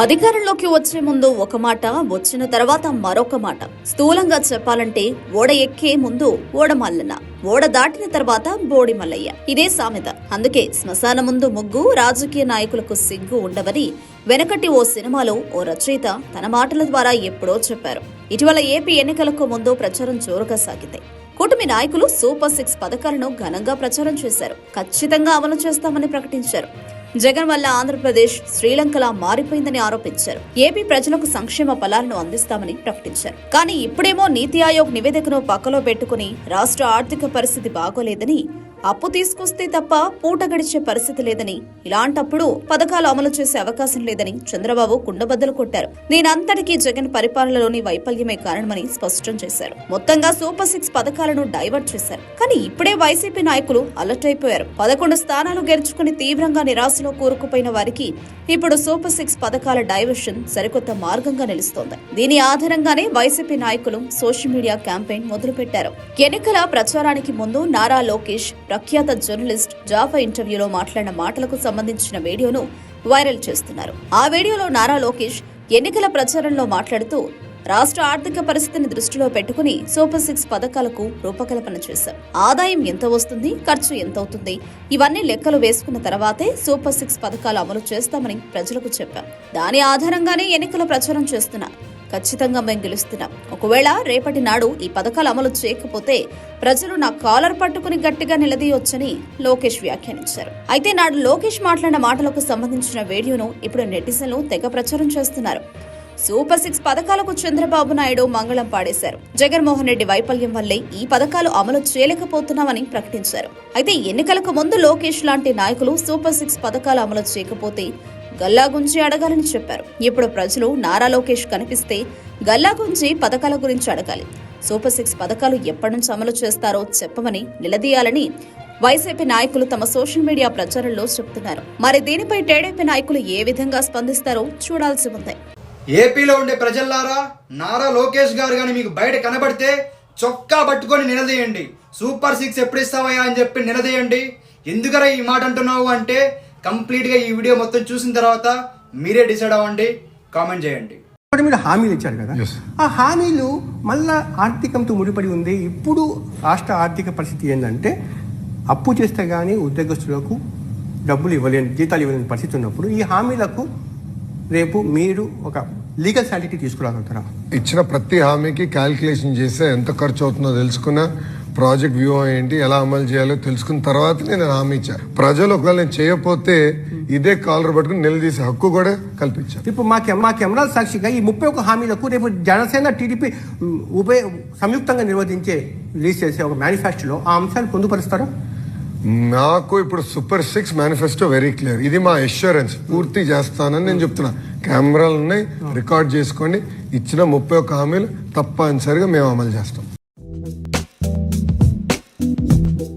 అధికారంలోకి వచ్చే ముందు ఒక మాట, వచ్చిన తర్వాత మరొక మాట. స్థూలంగా చెప్పాలంటే ఓడ ఎక్కే ముందు ఓడ మల్లన్న, ఓడ దాటిన తర్వాత బోడి మల్లయ్య. ఇదే సామెత. అందుకే శ్మశాన ముందు ముగ్గు, రాజకీయ నాయకులకు సిగ్గు ఉండవని వెనకటి ఓ సినిమాలో ఓ రచయిత తన మాటల ద్వారా ఎప్పుడో చెప్పారు. ఇటీవల ఏపీ ఎన్నికలకు ముందు ప్రచారం జోరుగా సాగింది. కూటమి నాయకులు సూపర్ 6 పథకాలను ఘనంగా ప్రచారం చేశారు. ఖచ్చితంగా అమలు చేస్తామని ప్రకటించారు. జగన్ వల్ల ఆంధ్రప్రదేశ్ శ్రీలంకలా మారిపోయిందని ఆరోపించారు. ఏపీ ప్రజలకు సంక్షేమ ఫలాలను అందిస్తామని ప్రకటించారు. కానీ ఇప్పుడేమో నీతి ఆయోగ్ నివేదికను పక్కలో పెట్టుకుని రాష్ట్ర ఆర్థిక పరిస్థితి బాగోలేదని, అప్పు తీసుకొస్తే తప్ప పూట గడిచే పరిస్థితి లేదని, ఇలాంటప్పుడు పథకాలు అమలు చేసే అవకాశం లేదని చంద్రబాబు కుండబద్దలు కొట్టారు. దీనంతటికీ జగన్ పరిపాలనలోని వైఫల్యమే కారణమని స్పష్టం చేశారు. మొత్తంగా సూపర్ 6 పథకాలను డైవర్ట్ చేశారు. కానీ ఇప్పుడే వైసీపీ నాయకులు అలర్ట్ అయిపోయారు. 11 స్థానాలు గెలుచుకుని తీవ్రంగా నిరాశలో కూరుకుపోయిన వారికి ఇప్పుడు సూపర్ 6 పథకాల డైవర్షన్ సరికొత్త మార్గంగా నిలుస్తోంది. దీని ఆధారంగానే వైసీపీ నాయకులు సోషల్ మీడియా క్యాంపెయిన్ మొదలుపెట్టారు. ఎన్నికల ప్రచారానికి ముందు నారా లోకేష్ ప్రఖ్యాత జర్నలిస్ట్ జాఫా ఇంటర్వ్యూలో మాట్లాడిన మాటలకు సంబంధించిన వీడియోను వైరల్ చేస్తున్నారు. ఆ వీడియోలో నారా లోకేష్ ఎన్నికల ప్రచారంలో మాట్లాడుతూ రాష్ట్ర ఆర్థిక పరిస్థితిని దృష్టిలో పెట్టుకుని సూపర్ 6 పథకాలకు రూపకల్పన చేశాం. ఆదాయం ఎంత వస్తుంది, ఖర్చు ఎంత అవుతుంది, ఇవన్నీ లెక్కలు వేసుకున్న తర్వాతే సూపర్ 6 పథకాలు అమలు చేస్తామని ప్రజలకు చెప్పాం. దాని ఆధారంగానే ఎన్నికల ప్రచారం చేస్తున్నా. ఖచ్చితంగా మేము గెలుస్తున్నాం. ఒకవేళ రేపటి నాడు ఈ పథకాలు అమలు చేయకపోతే ప్రజలు నా కాలర్ పట్టుకుని గట్టిగా నిలదీయొచ్చని లోకేష్ వ్యాఖ్యానించారు. అయితే నాడు లోకేష్ మాట్లాడిన మాటలకు సంబంధించిన వీడియోను ఇప్పుడు నెటిజన్లు తెగ ప్రచారం చేస్తున్నారు. సూపర్ 6 పథకాలకు చంద్రబాబు నాయుడు మంగళం పాడేశారు. జగన్మోహన్ రెడ్డి వైఫల్యం వల్లే ఈ పథకాలు అమలు చేయలేకపోతున్నామని ప్రకటించారు. అయితే ఎన్నికలకు ముందు లోకేష్ లాంటి నాయకులు సూపర్ 6 పథకాలు అమలు చేయకపోతే గల్లా గుంచి అడగాలని చెప్పారు. ఇప్పుడు ప్రజలు నారా లోకేష్ కనిపిస్తే గల్లా గుంచి పథకాల గురించి అడగాలి. సూపర్ 6 పథకాలు ఎప్పటి నుంచి అమలు చేస్తారో చెప్పమని నిలదీయాలని వైసీపీ నాయకులు తమ సోషల్ మీడియా ప్రచారంలో చెప్తున్నారు. మరి దీనిపై టీడీపీ నాయకులు ఏ విధంగా స్పందిస్తారో చూడాల్సి ఉంది. ఏపీలో ఉండే ప్రజల్లారా, నారా లోకేష్ గారు కానీ మీకు బయట కనబడితే చొక్కా పట్టుకొని నిలదీయండి. సూపర్ 6 ఎప్పుడు ఇస్తావయ్యా అని చెప్పి నిలదీయండి. ఎందుకరా ఈ మాట అంటున్నావు అంటే కంప్లీట్గా ఈ వీడియో మొత్తం చూసిన తర్వాత మీరే డిసైడ్ అవ్వండి. కామెంట్ చేయండి. మీరు హామీలు ఇచ్చారు కదా, ఆ హామీలు మళ్ళా ఆర్థికంతో ముడిపడి ఉంది. ఇప్పుడు రాష్ట్ర ఆర్థిక పరిస్థితి ఏంటంటే అప్పు చేస్తే కానీ ఉద్యోగస్తులకు డబ్బులు ఇవ్వలేని, జీతాలు ఇవ్వలేని పరిస్థితి ఉన్నప్పుడు ఈ హామీలకు రేపు మీరు ఒక లీగల్ శాంటిటీ తీసుకురాగలుగుతారా? ఇచ్చిన ప్రతి హామీకి క్యాల్కులేషన్ చేస్తే ఎంత ఖర్చు అవుతుందో తెలుసుకున్న, ప్రాజెక్ట్ వ్యూ ఏంటి, ఎలా అమలు చేయాలో తెలుసుకున్న తర్వాత నేను హామీ ఇచ్చాను. ప్రజలు ఒకవేళ నేను చేయకపోతే ఇదే కాలర్ పట్టుకుని నిలదీసే హక్కు కూడా కల్పించాను. ఇప్పుడు మా కెమెరాల సాక్షిగా ఈ 31 హామీలకు రేపు జనసేన టీడీపీ సంయుక్తంగా రిలీజ్ చేసే ఒక మేనిఫెస్టోలో ఆ అంశాలు పొందుపరుస్తారా? నాకు ఇప్పుడు సూపర్ 6 మేనిఫెస్టో వెరీ క్లియర్. ఇది మా అష్యూరెన్స్. పూర్తి చేస్తానని నేను చెప్తున్నా. కెమెరాలు ఉన్నాయి, రికార్డ్ చేసుకోండి. ఇచ్చిన 31 హామీలు తప్పనిసరిగా మేము అమలు చేస్తాం.